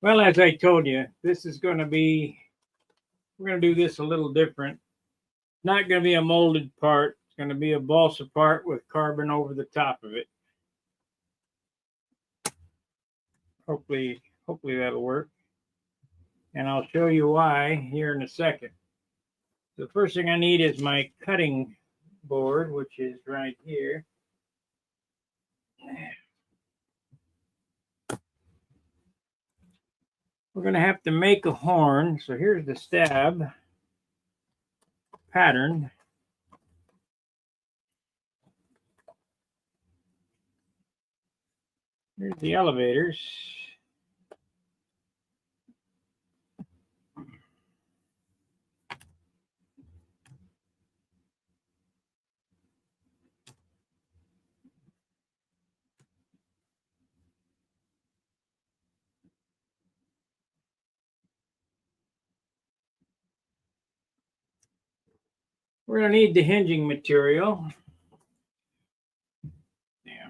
Well, as I told you, this is going to be, we're going to do this a little different. Not going to be a molded part. It's going to be a balsa part with carbon over the top of it. Hopefully that'll work. And I'll show you why here in a second. The first thing I need is my cutting board, which is right here. We're going to have to make a horn. So here's the stab pattern. Here's the elevators. We're going to need the hinging material. Yeah.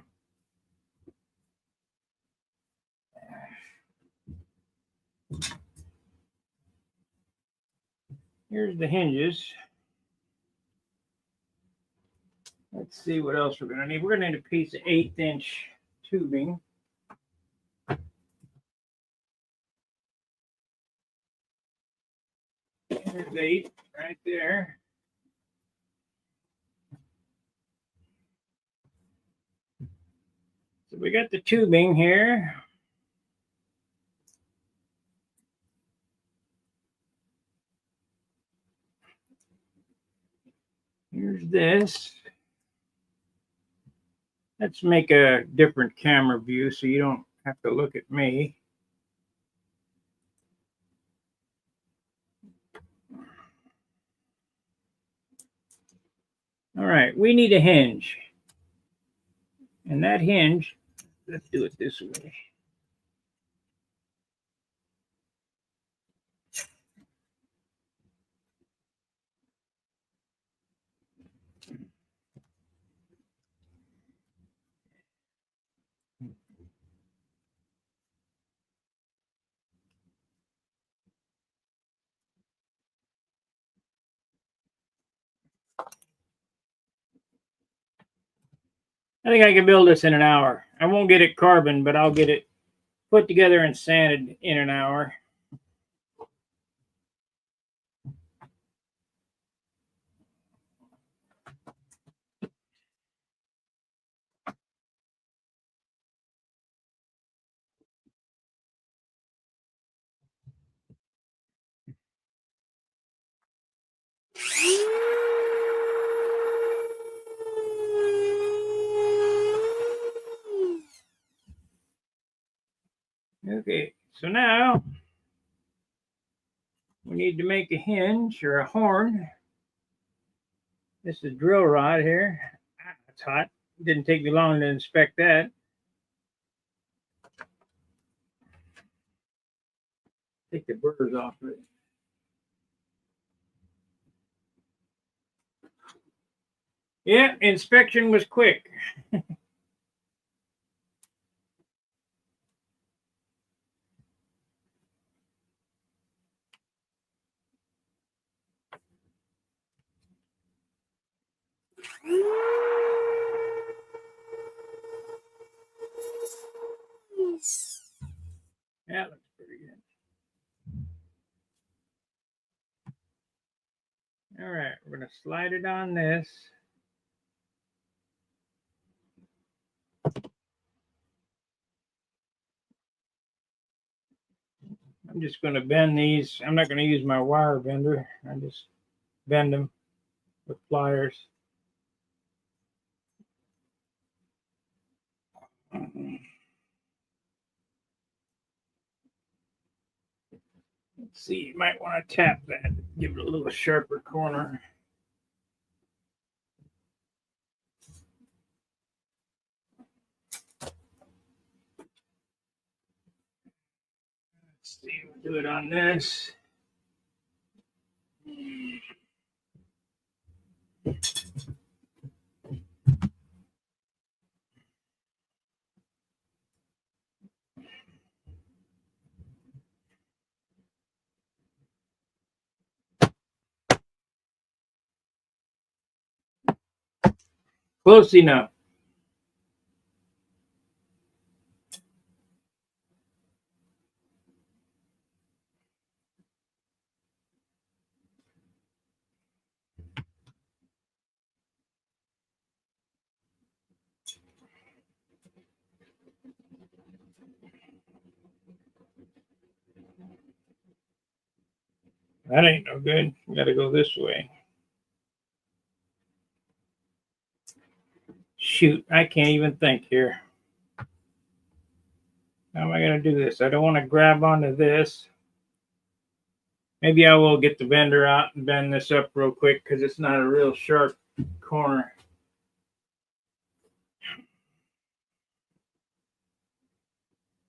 Here's the hinges. Let's see what else we're going to need. We're going to need a piece of 1/8-inch tubing. There's 8 right there. So we got the tubing here. Here's this. Let's make a different camera view so you don't have to look at me. All right, we need a hinge. And that hinge, let's do it this way. I think I can build this in an hour. I won't get it carbon, but I'll get it put together and sanded in an hour. Okay, so now we need to make a hinge or a horn. This is a drill rod here. Ah, it's hot. It didn't take me long to inspect that. Take the burrs off of it. Yeah, inspection was quick. That looks pretty good. All right, we're going to slide it on this. I'm just going to bend these. I'm not going to use my wire bender. I just bend them with pliers. Let's see, you might want to tap that, give it a little sharper corner. Let's see, we'll do it on this. Close enough. That ain't no good. We gotta go this way. Shoot, I can't even think here. How am I gonna do this? I don't want to grab onto this. Maybe I will get the bender out and bend this up real quick because it's not a real sharp corner.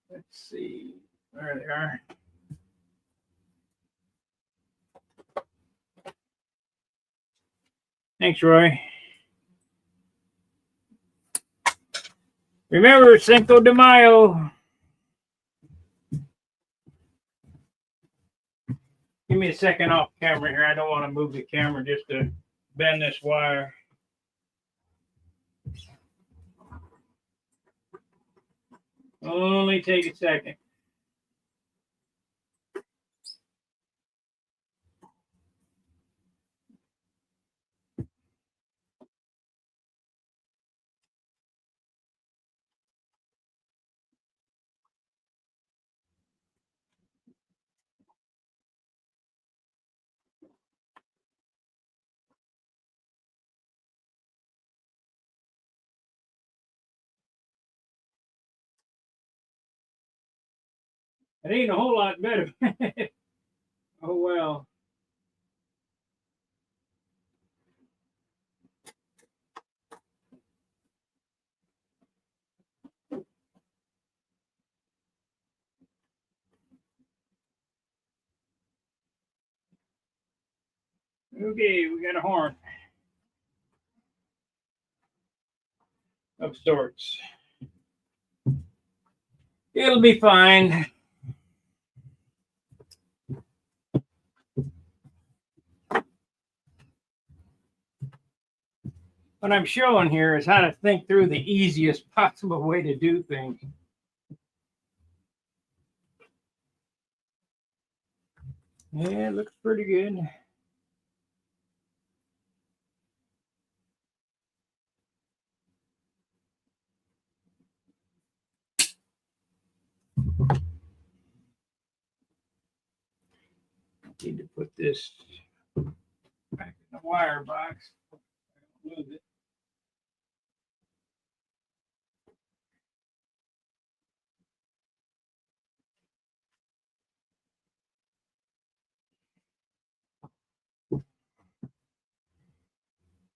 Let's see. There they are. Thanks, Roy. Remember Cinco de Mayo. Give me a second off camera here. I don't want to move the camera just to bend this wire. Only take a second. It ain't a whole lot better. Oh well. Okay, we got a horn of sorts. It'll be fine. What I'm showing here is how to think through the easiest possible way to do things. Yeah, it looks pretty good. Need to put this back in the wire box. Move it.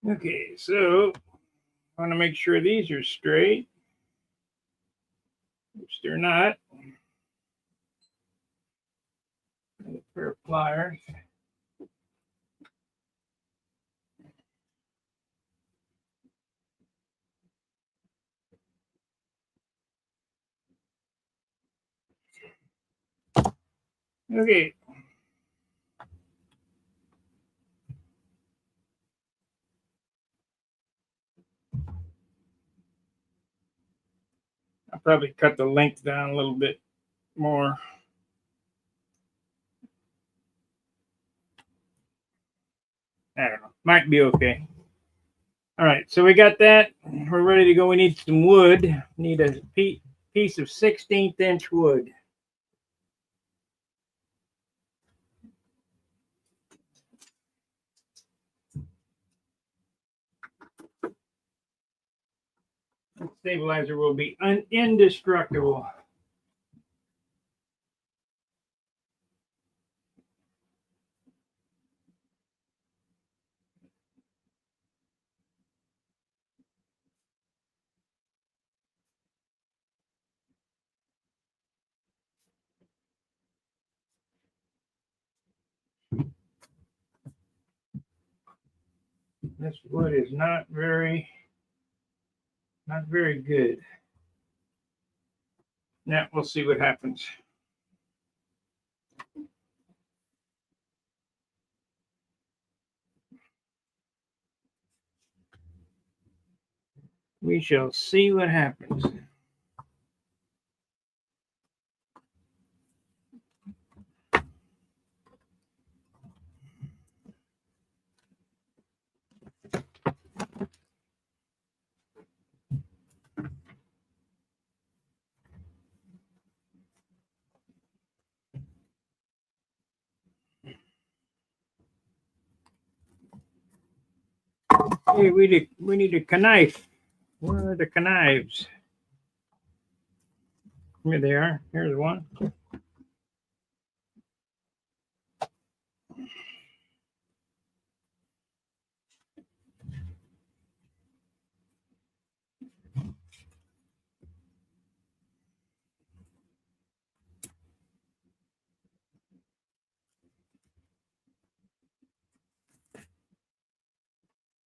Okay, so I want to make sure these are straight, which they're not. A pair of pliers. Okay. I'll probably cut the length down a little bit more. I don't know. Might be okay. All right, so we got that. We're ready to go. We need some wood. Need a piece of 16th inch wood. The stabilizer will be indestructible. This wood is not very good. Now we'll see what happens. We shall see what happens. Hey, we need a knife. Where are the knives? Here they are. Here's one.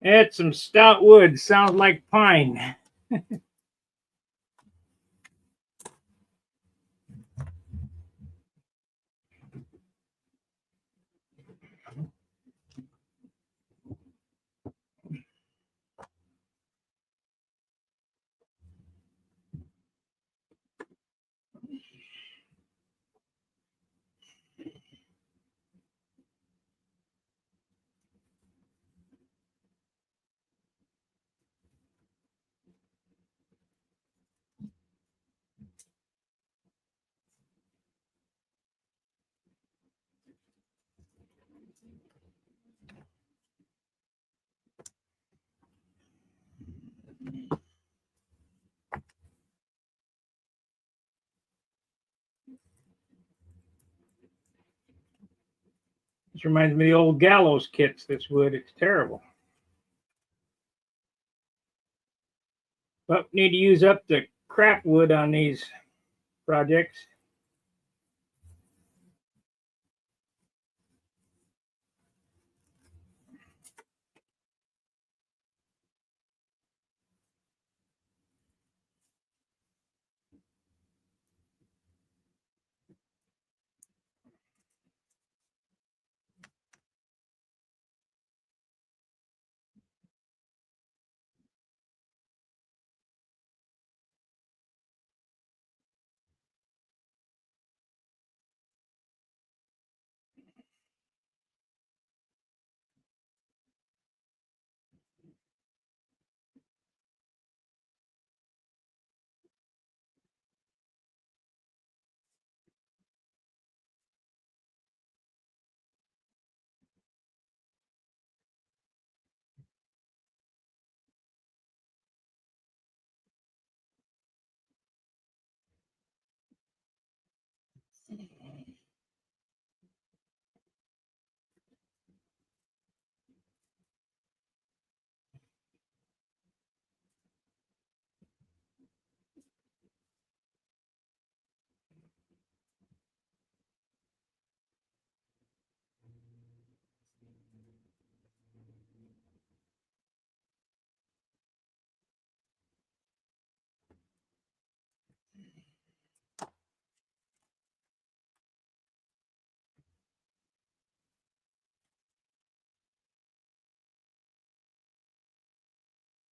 Add some stout wood. Sounds like pine. This reminds me of the old gallows kits, this wood. It's terrible. But need to use up the crap wood on these projects.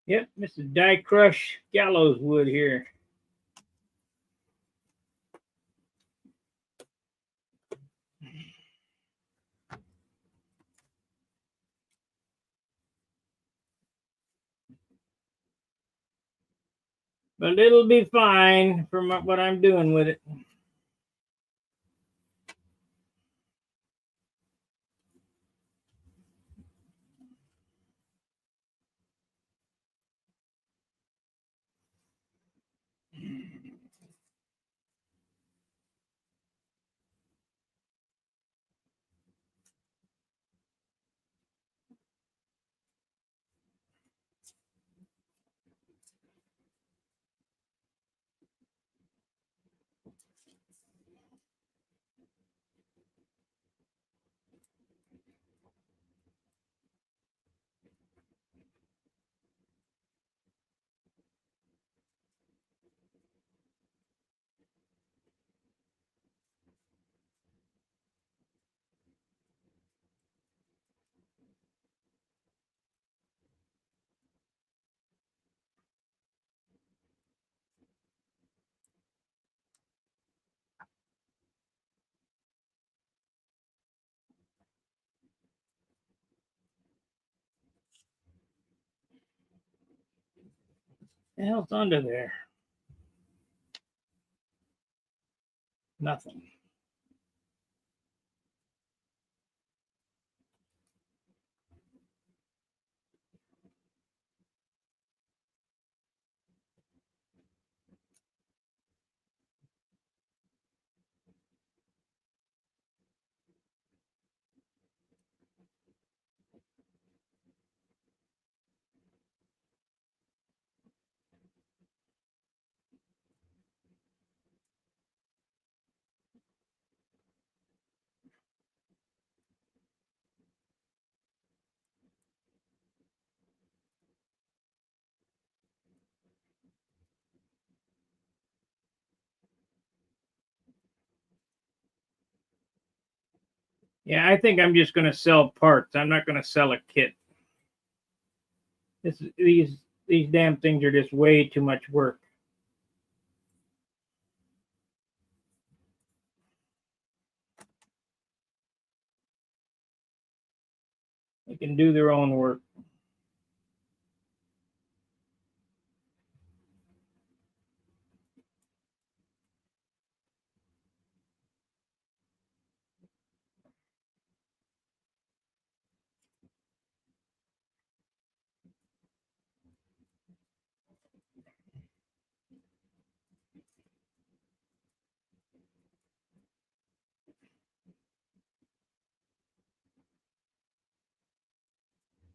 Yep, this is die crush gallows wood here. But it'll be fine for what I'm doing with it. The hell's under there? Nothing. Yeah, I think I'm just going to sell parts. I'm not going to sell a kit. These damn things are just way too much work. They can do their own work.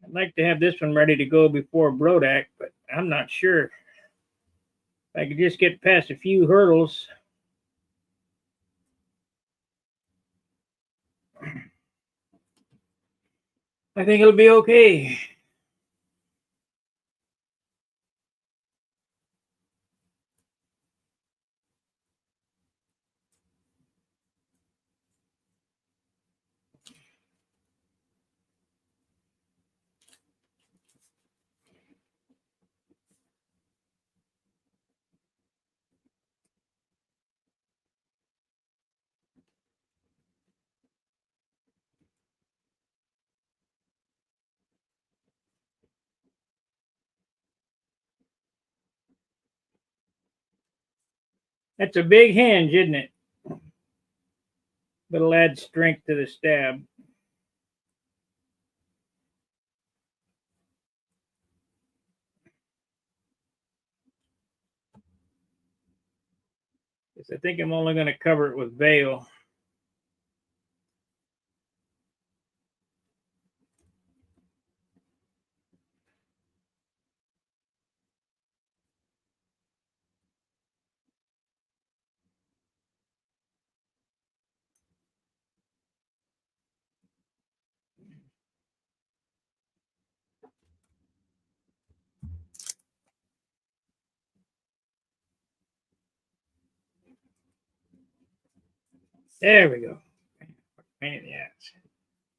I'd like to have this one ready to go before Brodak, but I'm not sure. If I could just get past a few hurdles. I think it'll be okay. That's a big hinge, isn't it? But it'll add strength to the stab. I think I'm only going to cover it with Vail. There we go. Pain in the ass.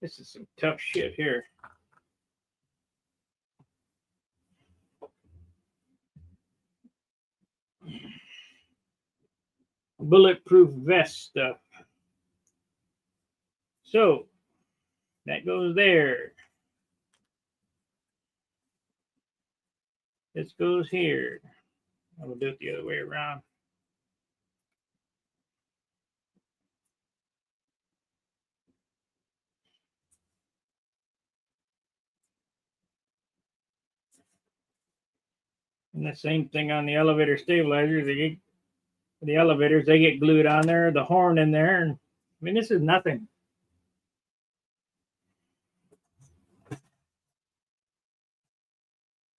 This is some tough shit here. Bulletproof vest stuff. So that goes there. This goes here. I will do it the other way around. And the same thing on the elevator stabilizers. The elevators, they get glued on there, the horn in there. And, I mean, this is nothing.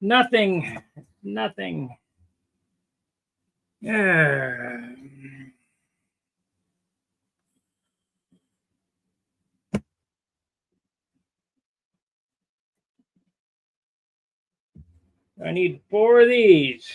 Nothing. Nothing. Yeah. I need 4 of these.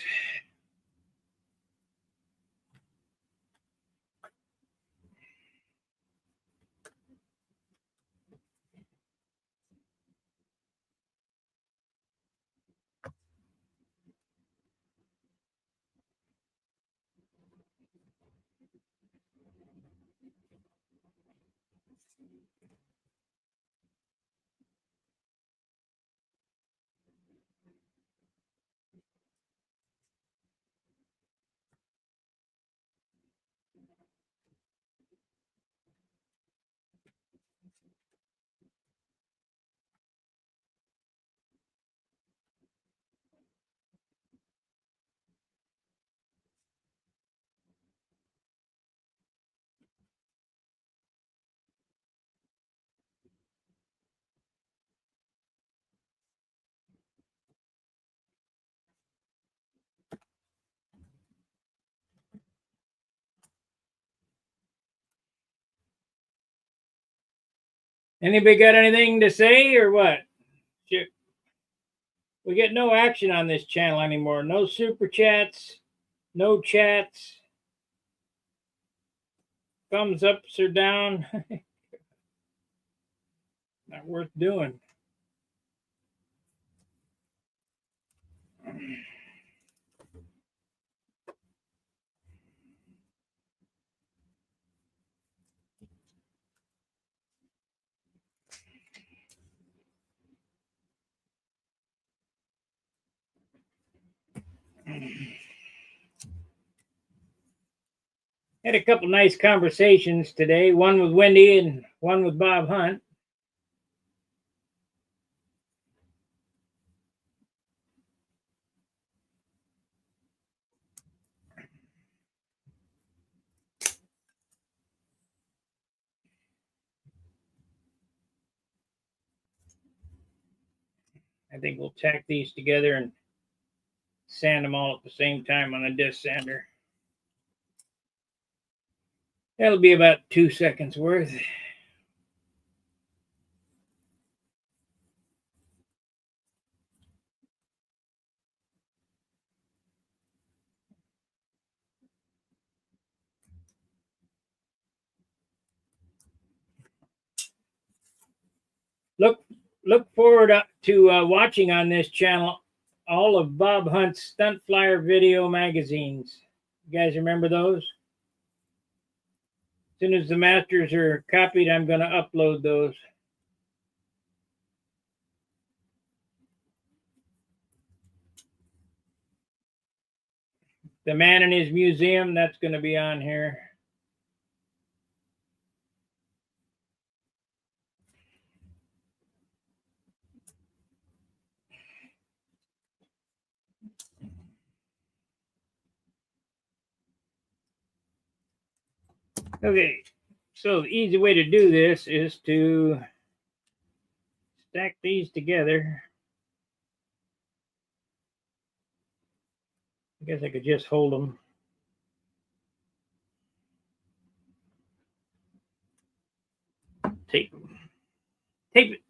Anybody got anything to say or what? Shit. We get no action on this channel anymore. No super chats, no chats. Thumbs ups or down. Not worth doing. Had a couple nice conversations today. One with Wendy and one with Bob Hunt. I think we'll tack these together and sand them all at the same time on a disc sander. That'll be about 2 seconds worth. Look forward to watching on this channel all of Bob Hunt's Stunt Flyer video magazines. You guys remember those? As soon as the masters are copied, I'm going to upload those. The Man in His Museum, that's going to be on here. Okay, so the easy way to do this is to stack these together. I guess I could just hold them. Tape it.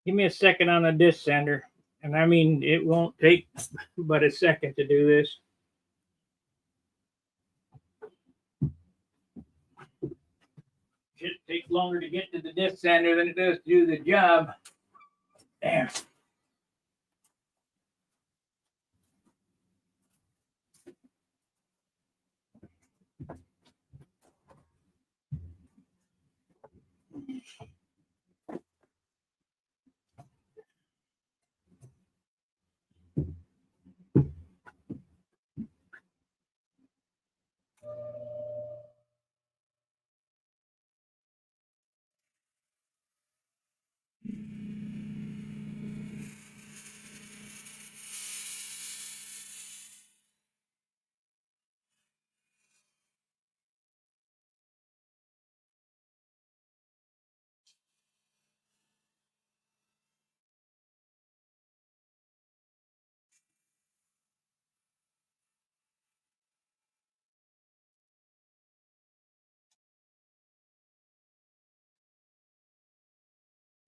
Give me a second on the disc sander. And I mean, it won't take but a second to do this. Should take longer to get to the disc sander than it does to do the job. Damn.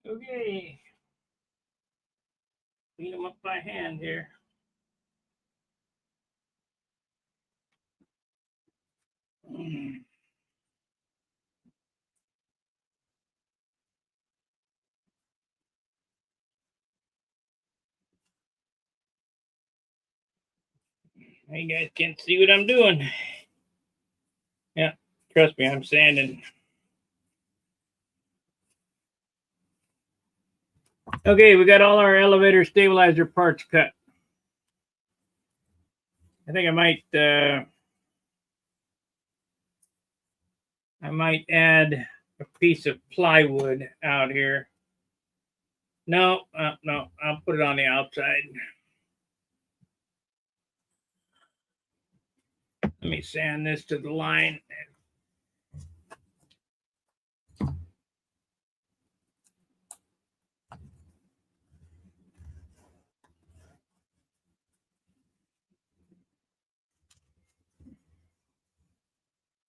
Okay. Clean them up by hand here. You guys can't see what I'm doing. Yeah, trust me, I'm sanding. Okay, we got all our elevator stabilizer parts cut. I think I might add a piece of plywood out here. No, no, I'll put it on the outside. Let me sand this to the line.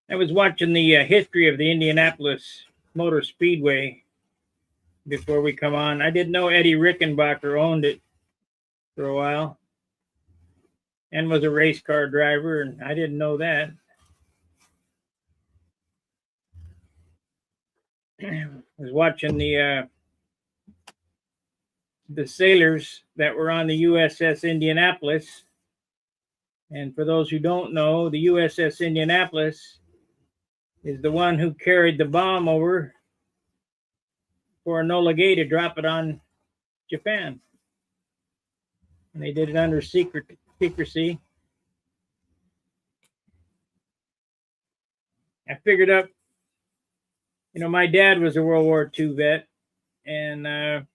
I was watching the history of the Indianapolis Motor Speedway before we come on. I didn't know Eddie Rickenbacker owned it for a while and was a race car driver, and I didn't know that. I was watching the sailors that were on the USS Indianapolis. And for those who don't know, the USS Indianapolis is the one who carried the bomb over for Enola Gay to drop it on Japan. And they did it under secrecy. I figured up, my dad was a World War II vet, and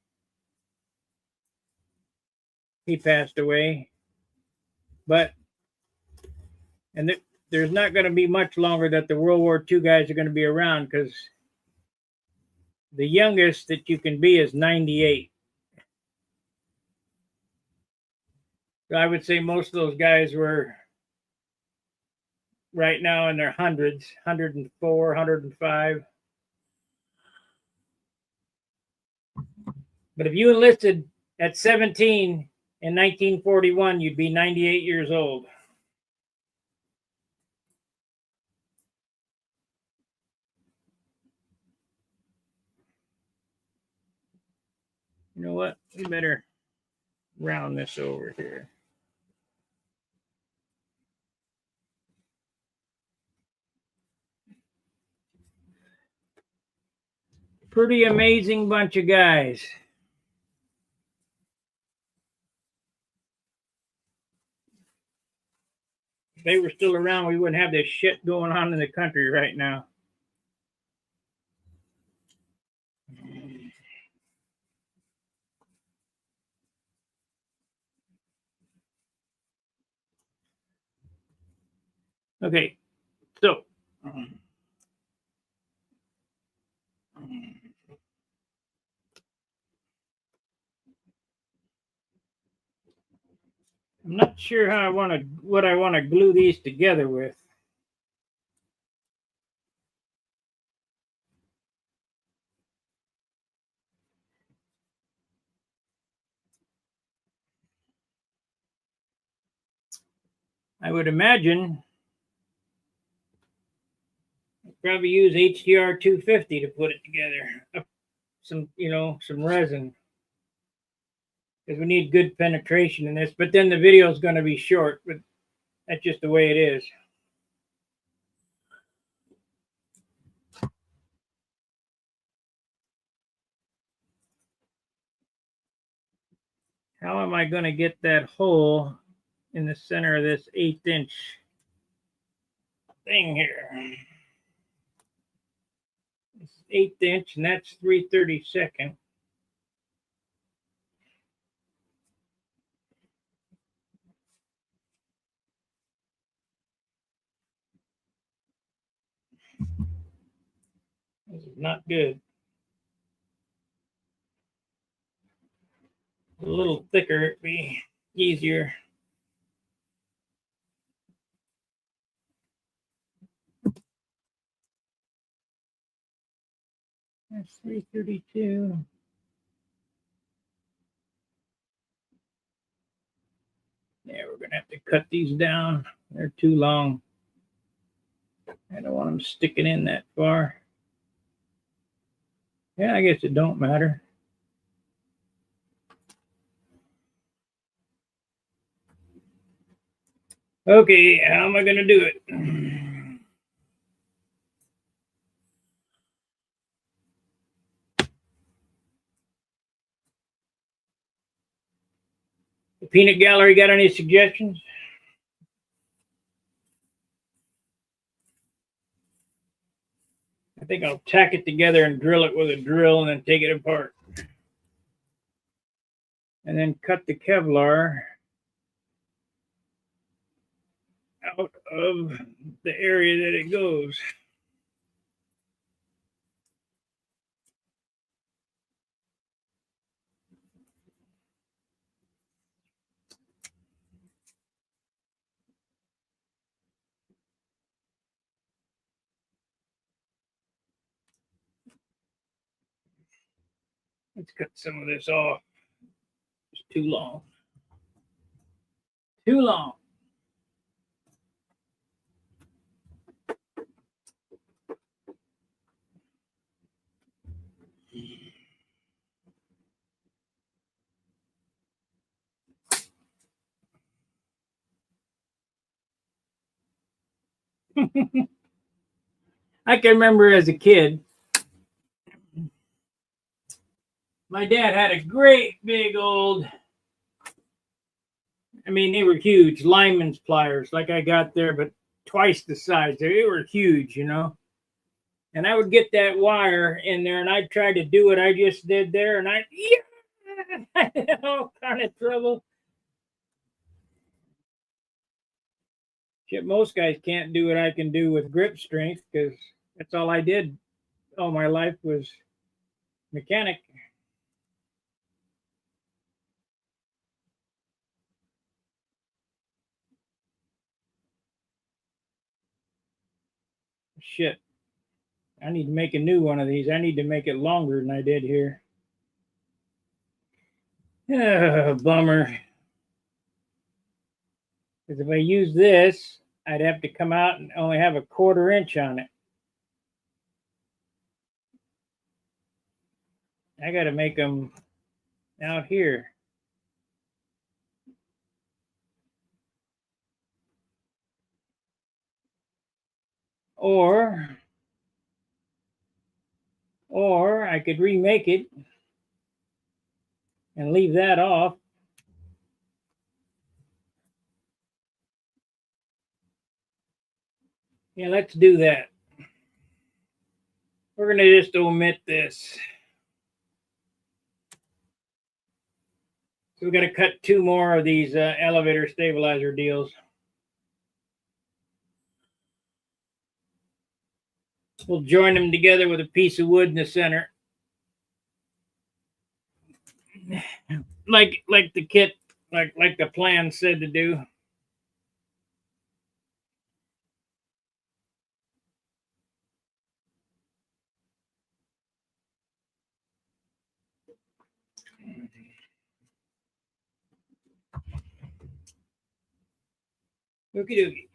he passed away. There's not going to be much longer that the World War II guys are going to be around, because the youngest that you can be is 98. So I would say most of those guys were right now in their hundreds, 104, 105. But if you enlisted at 17 in 1941, you'd be 98 years old. You know what? We better round this over here. Pretty amazing bunch of guys. If they were still around, we wouldn't have this shit going on in the country right now. Okay, so I'm not sure what I want to glue these together with. I would imagine I'd probably use HDR 250 to put it together. Some resin, because we need good penetration in this. But then the video is going to be short, but that's just the way it is. How am I going to get that hole in the center of this 1/8" thing here? This is 1/8, and that's 3/32. This is not good. A little thicker, it'd be easier. That's 3/32. Yeah, we're going to have to cut these down. They're too long. I don't want them sticking in that far. Yeah, I guess it don't matter. Okay, how am I going to do it? The Peanut Gallery got any suggestions? think I'll tack it together and drill it with a drill and then take it apart. And then cut the Kevlar out of the area that it goes. Let's cut some of this off. It's too long. Too long. I can remember as a kid, my dad had a great big old, I mean, they were huge, lineman's pliers, like I got there, but twice the size. They were huge, you know. And I would get that wire in there and I'd try to do what I just did there, and I had all kind of trouble. Shit, most guys can't do what I can do with grip strength because that's all I did all my life was mechanic. Shit. I need to make a new one of these. I need to make it longer than I did here. Bummer. Because if I use this, I'd have to come out and only have a 1/4 inch on it. I got to make them out here. Or I could remake it and leave that off. Yeah, let's do that. We're going to just omit this. So we're going to cut 2 more of these elevator stabilizer deals. We'll join them together with a piece of wood in the center. Like the kit, like the plan said to do. Okie dokie.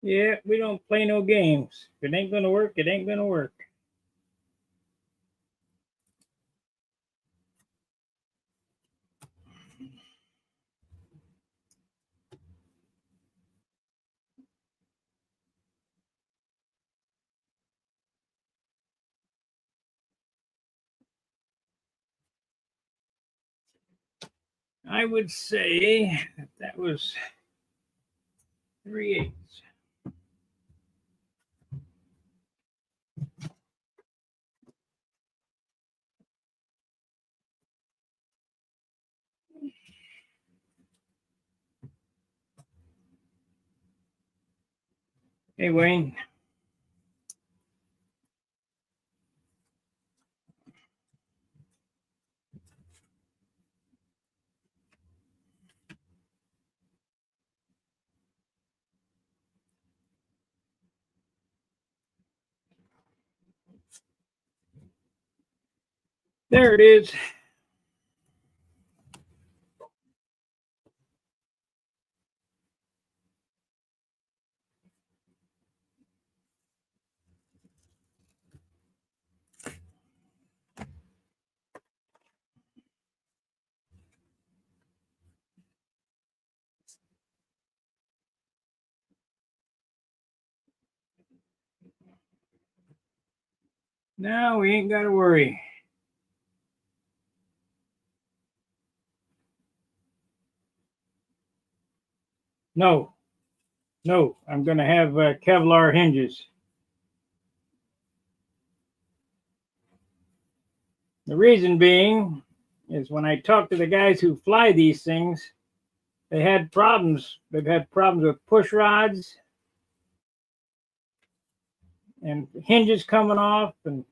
Yeah, we don't play no games. If it ain't gonna work, it ain't gonna work. I would say that was 3/8. Hey, Wayne. There it is. Now we ain't got to worry. No, I'm going to have Kevlar hinges. The reason being is when I talk to the guys who fly these things, they had problems. They've had problems with push rods and hinges coming off, and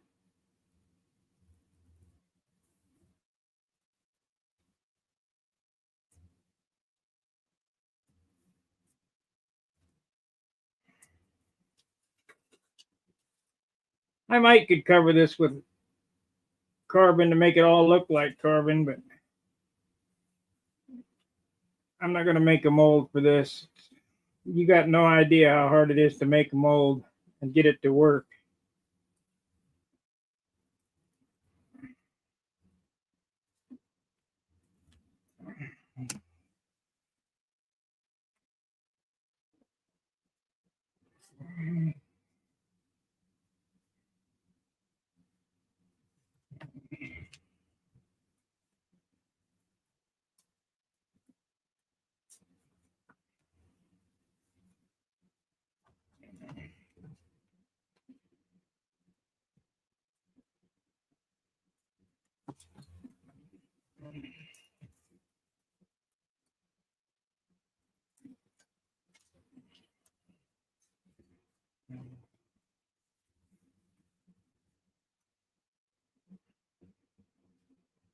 I might could cover this with carbon to make it all look like carbon, but I'm not going to make a mold for this. You got no idea how hard it is to make a mold and get it to work.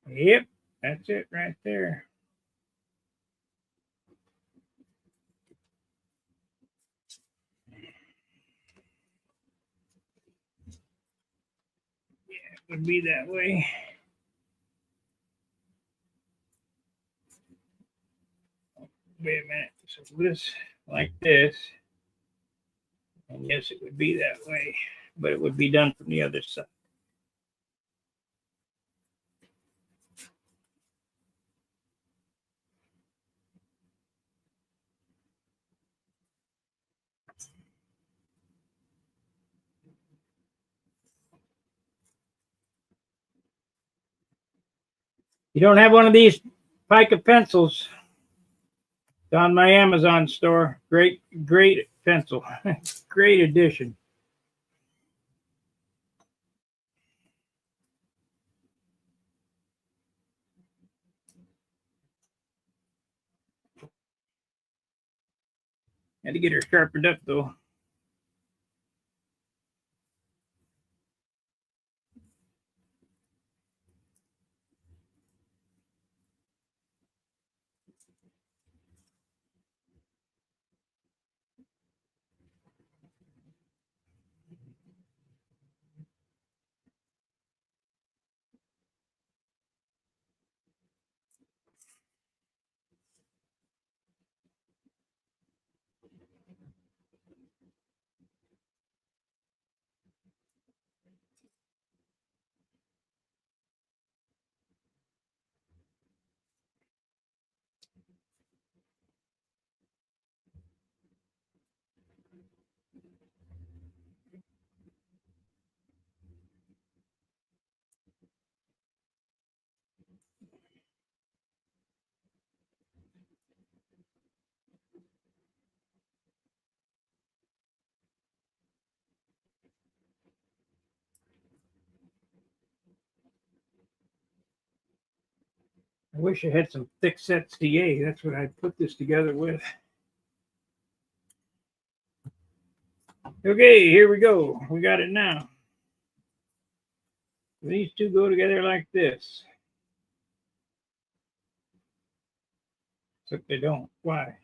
Yep, that's it right there. Yeah, it would be that way. Wait a minute. So this, like this, and yes, it would be that way, but it would be done from the other side. You don't have one of these Pica pencils? It's on my Amazon store. Great pencil. Great addition. Had to get her sharpened up though. I wish I had some thick set CA. That's what I'd put this together with. Okay, here we go. We got it now. These two go together like this. Except they don't. Why?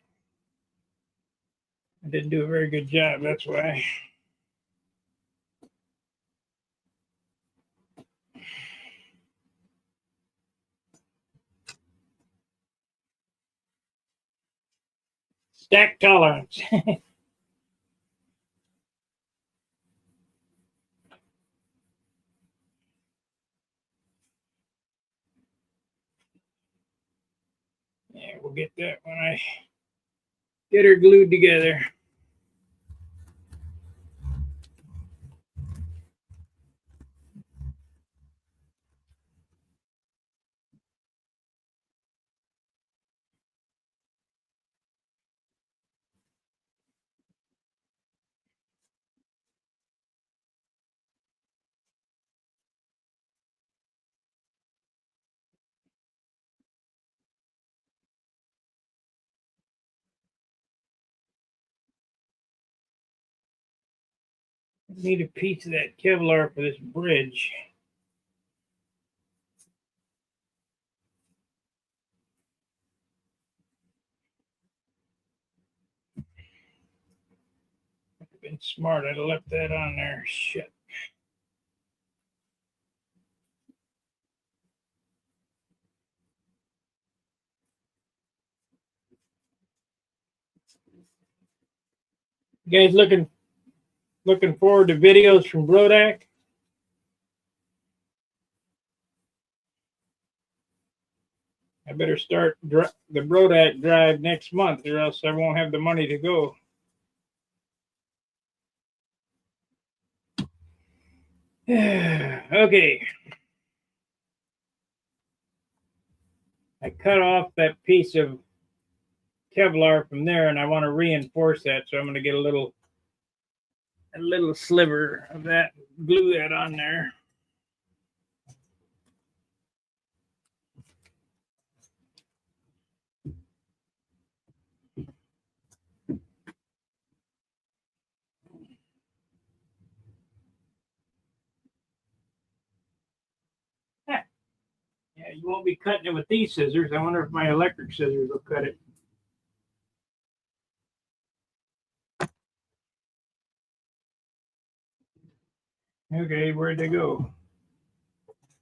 I didn't do a very good job, that's why. Stack tolerance. Yeah, we'll get that when I get her glued together. I need a piece of that Kevlar for this bridge. I've been smart, I'd have left that on there. Shit. You guys looking forward to videos from Brodak? I better start the Brodak drive next month, or else I won't have the money to go. Okay. I cut off that piece of Kevlar from there, and I want to reinforce that, so I'm going to get a little sliver of that, glue that on there. Yeah, you won't be cutting it with these scissors. I wonder if my electric scissors will cut it. Okay, where'd they go?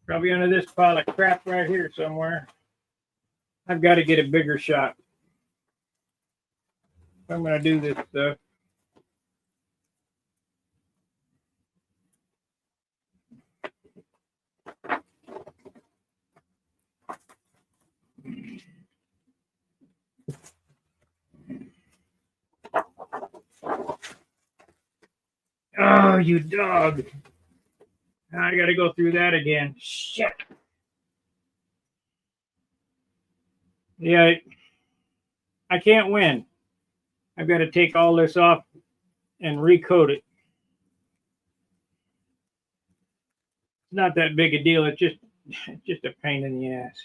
Probably under this pile of crap right here somewhere. I've got to get a bigger shot. I'm going to do this stuff. Oh, you dog. I got to go through that again. Shit. Yeah, I can't win. I've got to take all this off and recoat it. It's not that big a deal. It's just a pain in the ass.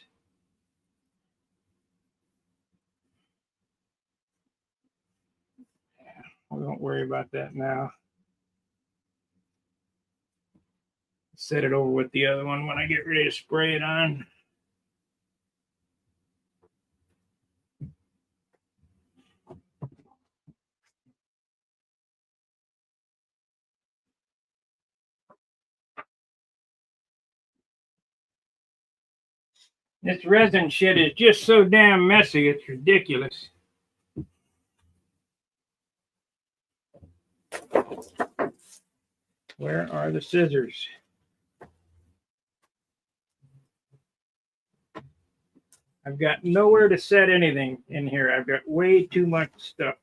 We won't worry about that now. Set it over with the other one when I get ready to spray it on. This resin shit is just so damn messy, it's ridiculous. Where are the scissors? I've got nowhere to set anything in here. I've got way too much stuff.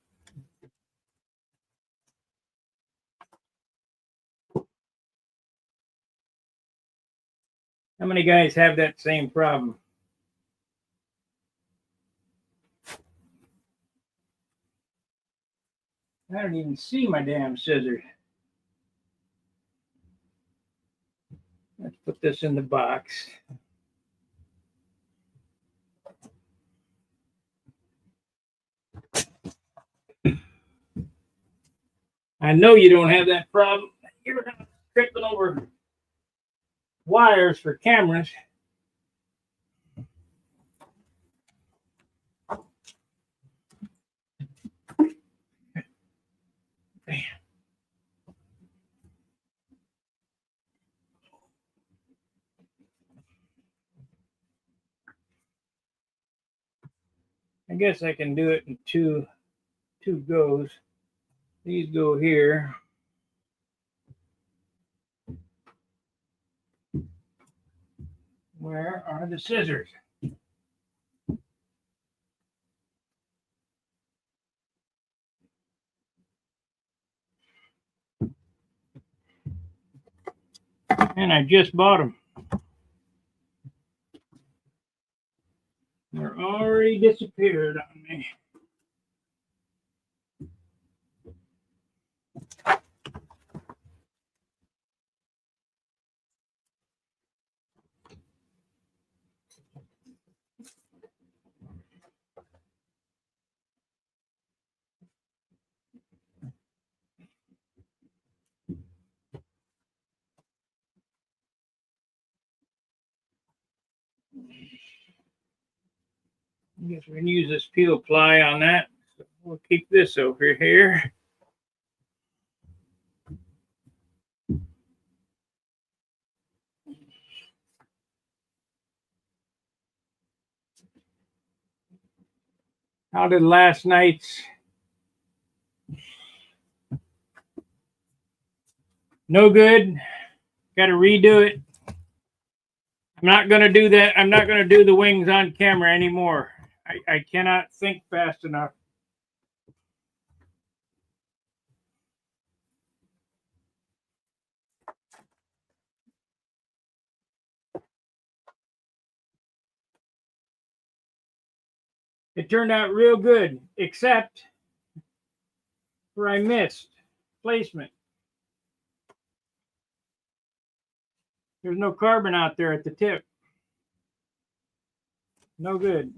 How many guys have that same problem? I don't even see my damn scissors. Let's put this in the box. I know you don't have that problem. You're tripping over wires for cameras. I guess I can do it in two goes. These go here. Where are the scissors? And I just bought them. They're already disappeared on me. I guess we're going to use this peel ply on that. So we'll keep this over here. How did last night's? No good. Got to redo it. I'm not going to do that. I'm not going to do the wings on camera anymore. I cannot think fast enough. It turned out real good, except where I missed placement. There's no carbon out there at the tip. No good.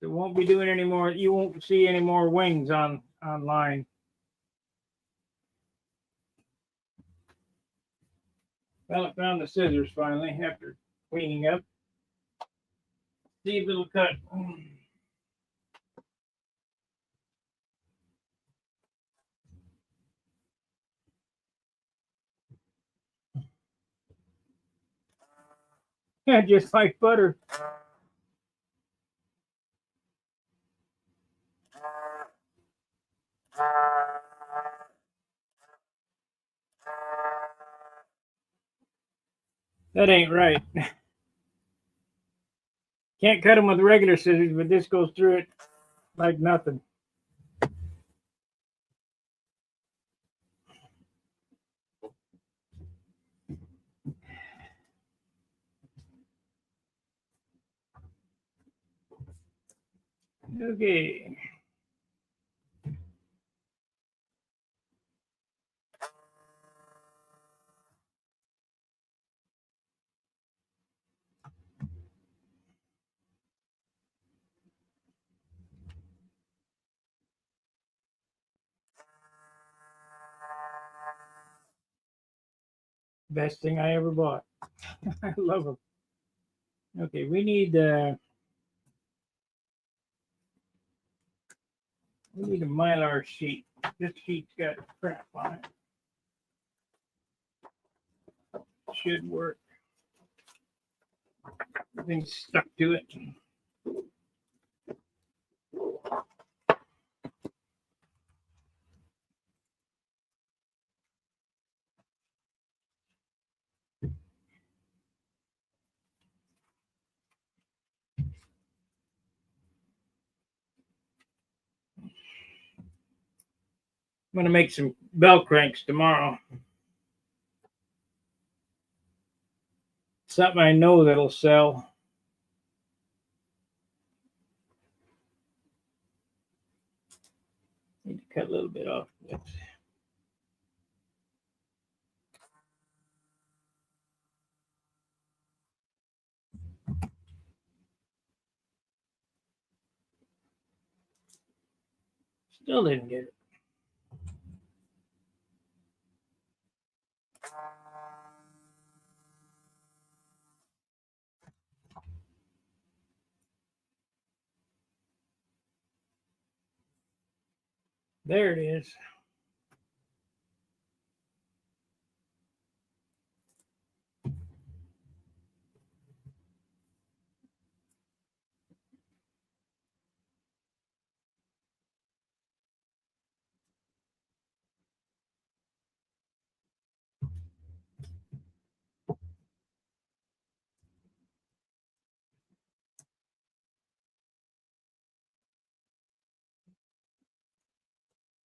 It won't be doing any more. You won't see any more wings online. Well, I found the scissors finally after cleaning up. See if it'll cut. Yeah, just like butter. That ain't right. Can't cut them with regular scissors, but this goes through it like nothing. Okay. Best thing I ever bought. I love them. Okay, we need a Mylar sheet. This sheet's got crap on it. Should work. Everything's stuck to it. I'm going to make some bell cranks tomorrow. Something I know that'll sell. Need to cut a little bit off this. Still didn't get it. There it is.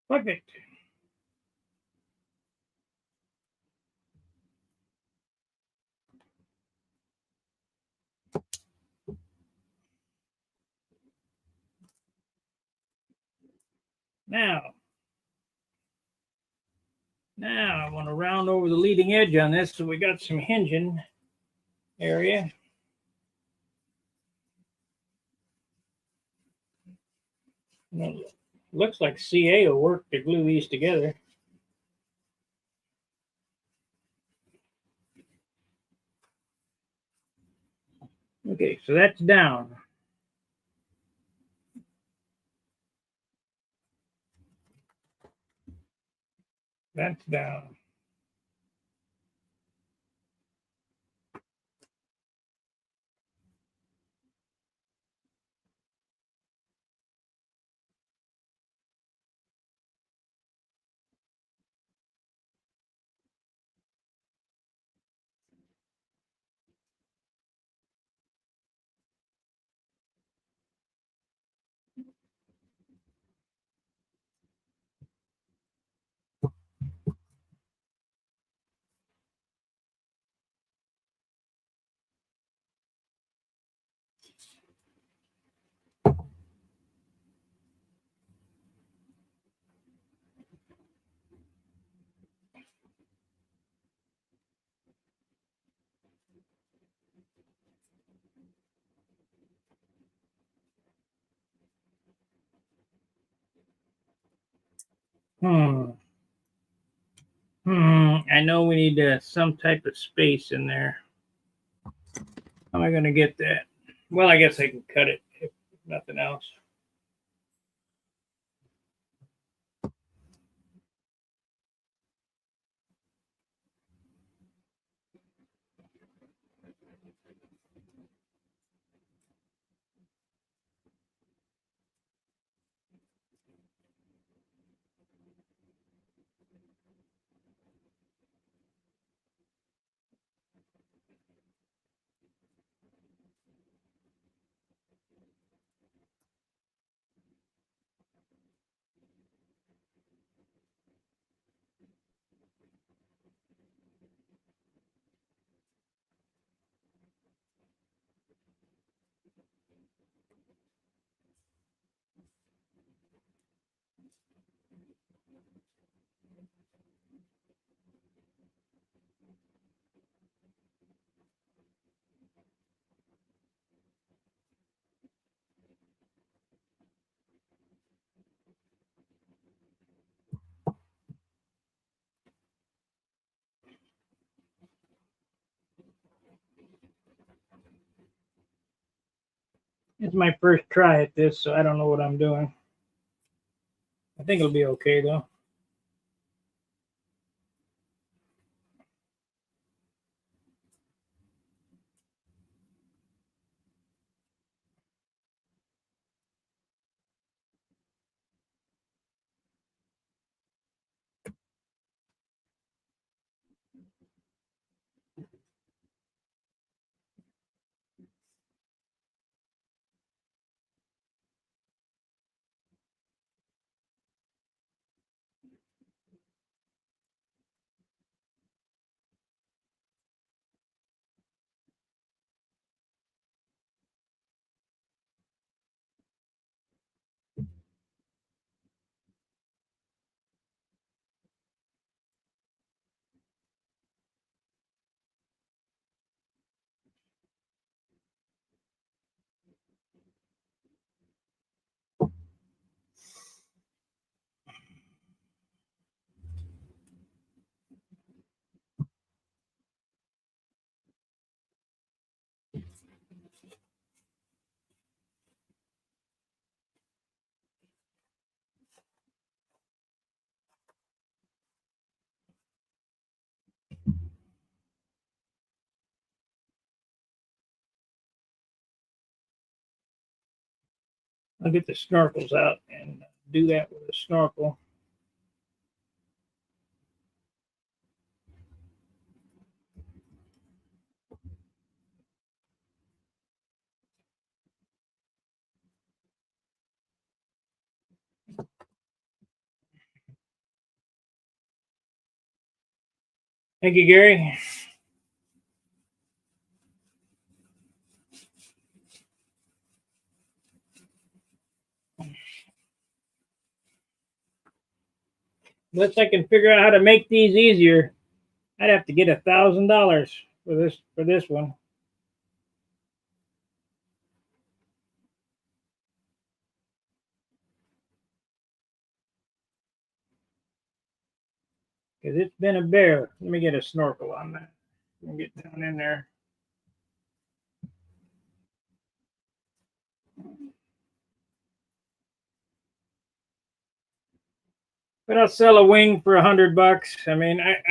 Perfect. Now I want to round over the leading edge on this, so we got some hinging area. And it looks like CA will work to glue these together. Okay, so that's down. That's down. I know we need some type of space in there. How am I going to get that? Well, I guess I can cut it if nothing else. It's my first try at this, so I don't know what I'm doing. I think it'll be okay, though. I'll get the snorkels out and do that with a snorkel. Thank you, Gary. Unless I can figure out how to make these easier, I'd have to get $1,000 for this one. Because it's been a bear. Let me get a snorkel on that. Let me get down in there. But I'll sell a wing for $100. I mean, I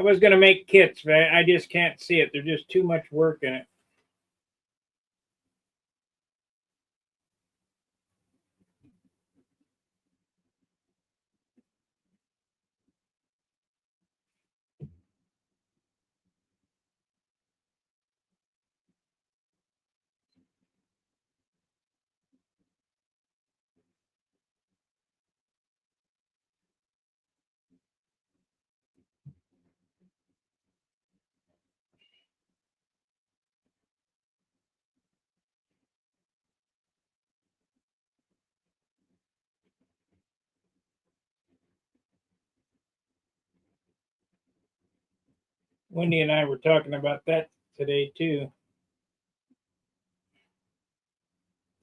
was gonna make kits, but I just can't see it. There's just too much work in it. Wendy and I were talking about that today too.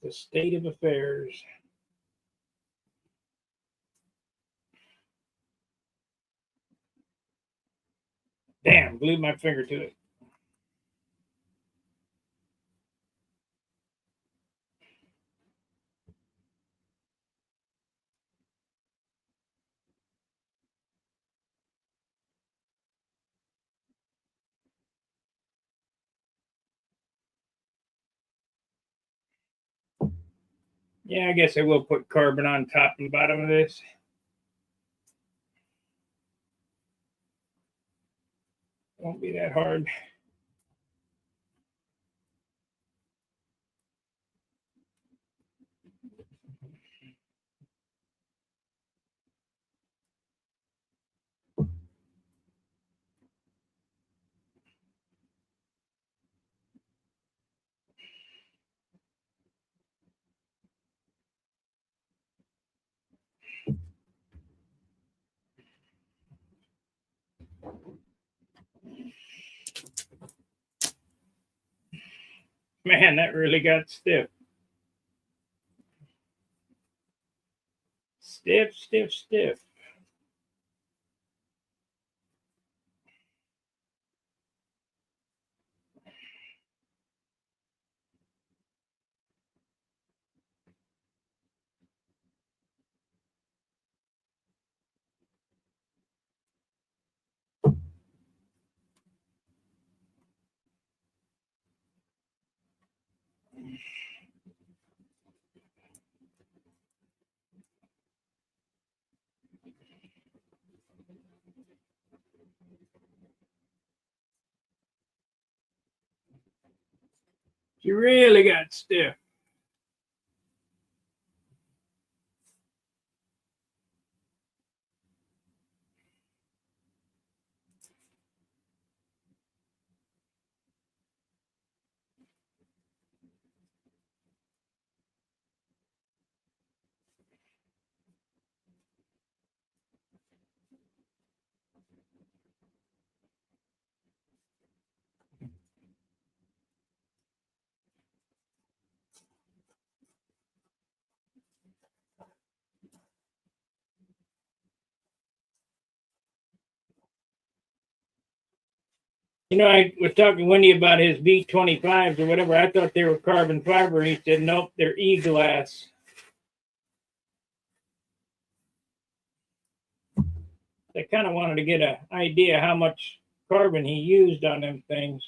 The state of affairs. Damn, glued my finger to it. Yeah, I guess I will put carbon on top and bottom of this. Won't be that hard. Man, that really got stiff. Stiff, stiff, stiff. She really got stiff. You know, I was talking to Wendy about his V25s or whatever. I thought they were carbon fiber. He said, nope, they're e-glass. I kind of wanted to get an idea how much carbon he used on them things.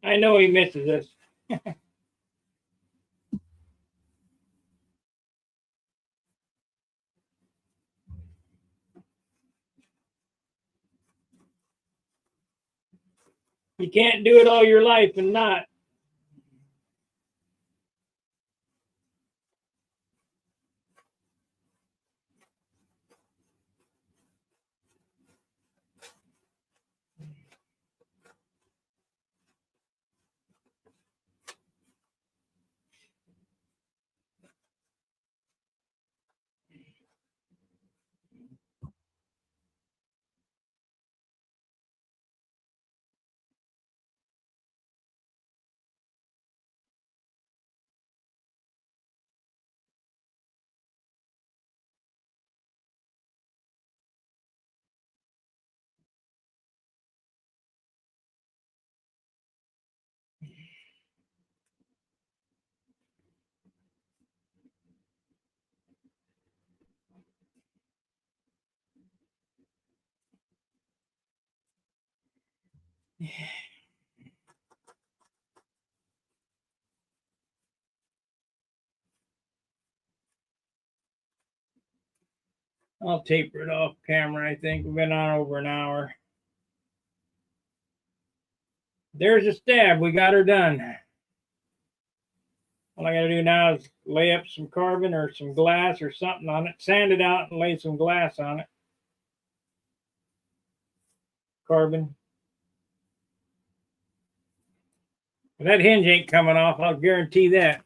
I know he misses us. You can't do it all your life and not. I'll taper it off camera. I think we've been on over an hour. There's a stab. We got her done. All I got to do now is lay up some carbon or some glass or something on it, sand it out, and lay some glass on it. Carbon. But that hinge ain't coming off. I'll guarantee that.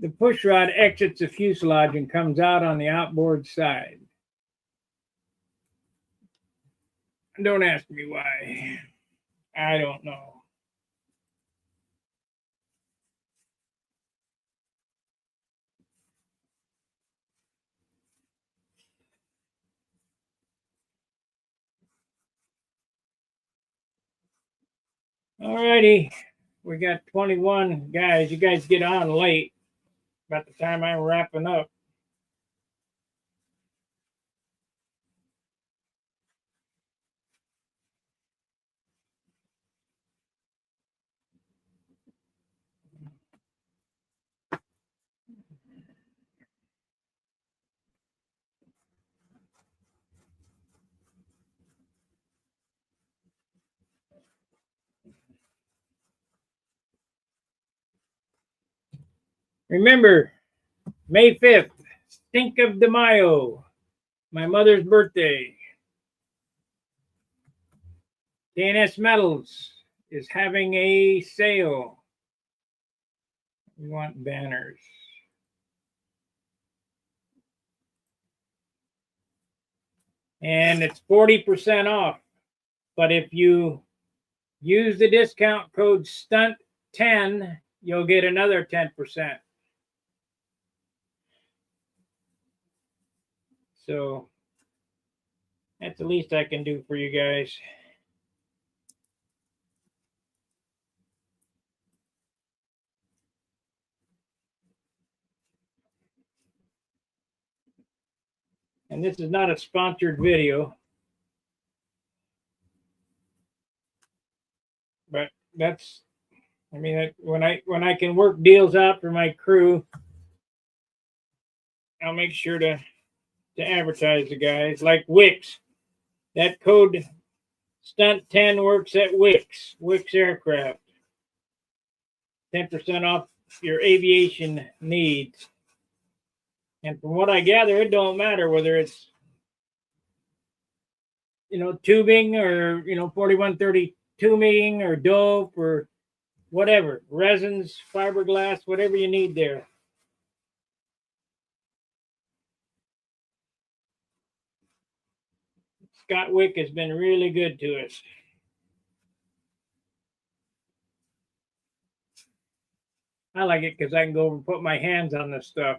The push rod exits the fuselage and comes out on the outboard side. Don't ask me why. I don't know. Alrighty. We got 21 guys. You guys get on late. About the time I'm wrapping up. Remember, May 5th, Cinco de Mayo, my mother's birthday. KNS Metals is having a sale. We want banners. And it's 40% off. But if you use the discount code STUNT10, you'll get another 10%. So that's the least I can do for you guys. And this is not a sponsored video, but that's, I mean, when I can work deals out for my crew, I'll make sure to advertise the guys. Like Wix, that code STUNT10 works at Wix Aircraft. 10% off your aviation needs. And from what I gather, it don't matter whether it's, tubing or, 4130 tubing or dope or whatever, resins, fiberglass, whatever you need there. Scott Wick has been really good to us. I like it because I can go over and put my hands on this stuff.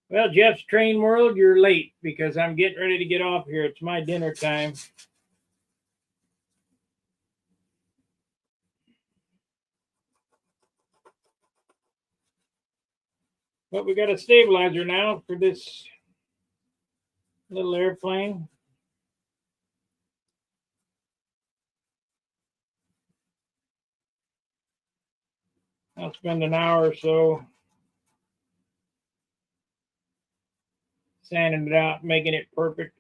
Well, Jeff's Train World, you're late because I'm getting ready to get off here. It's my dinner time. But we got a stabilizer now for this little airplane. I'll spend an hour or so sanding it out, making it perfect.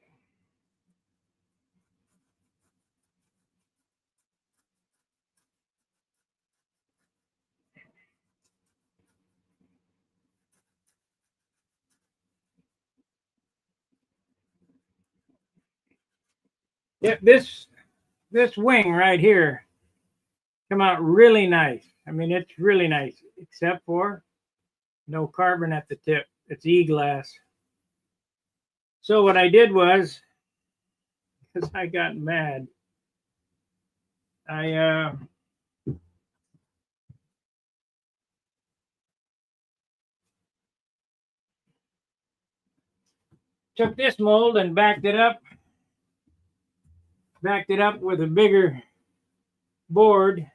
Yeah, this wing right here come out really nice. I mean, it's really nice, except for no carbon at the tip. It's E-glass. So what I did was, because I got mad, I took this mold and backed it up with a bigger board.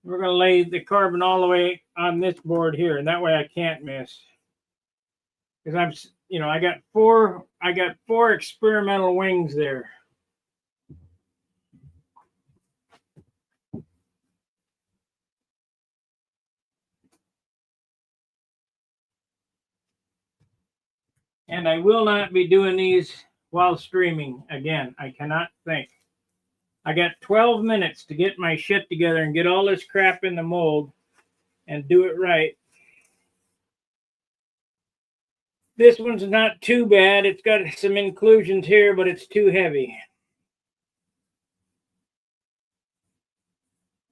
We're going to lay the carbon all the way on this board here, and that way I can't miss. Because I got four experimental wings there. And I will not be doing these while streaming again. I cannot think. I got 12 minutes to get my shit together and get all this crap in the mold and do it right. This one's not too bad. It's got some inclusions here, but it's too heavy.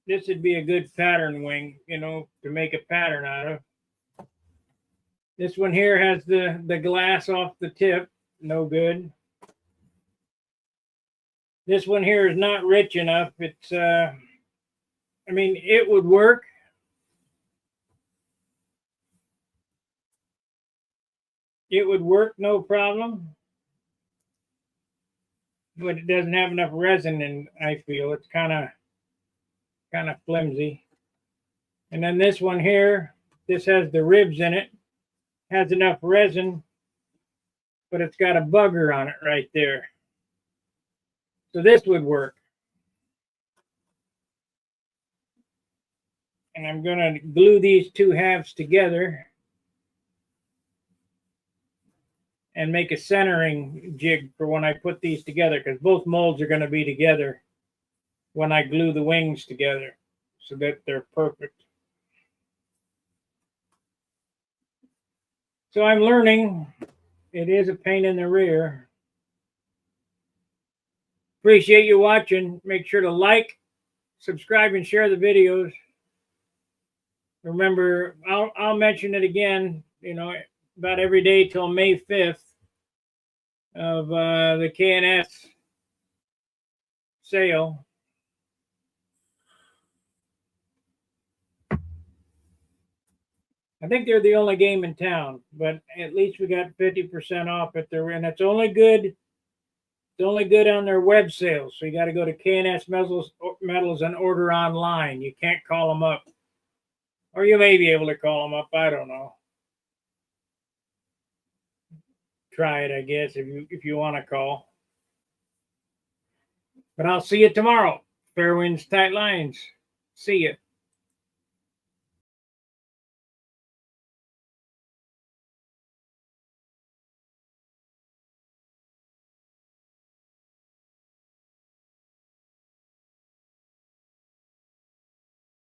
This would be a good pattern wing, to make a pattern out of. This one here has the glass off the tip. No good. This one here is not rich enough. It's, I mean, it would work. It would work, no problem. But it doesn't have enough resin, and I feel it's kind of flimsy. And then this one here, this has the ribs in it, has enough resin, but it's got a bugger on it right there. So this would work. And I'm going to glue these two halves together and make a centering jig for when I put these together, because both molds are going to be together when I glue the wings together so that they're perfect. So I'm learning. It is a pain in the rear. Appreciate you watching. Make sure to like, subscribe, and share the videos. Remember, I'll mention it again, about every day till May 5th of the K&S sale. I think they're the only game in town, but at least we got 50% off at their, and it's only good. It's only good on their web sales. So you got to go to K&S Metals and order online. You can't call them up, or you may be able to call them up. I don't know. Try it, I guess, if you want to call. But I'll see you tomorrow. Fair winds, tight lines. See you.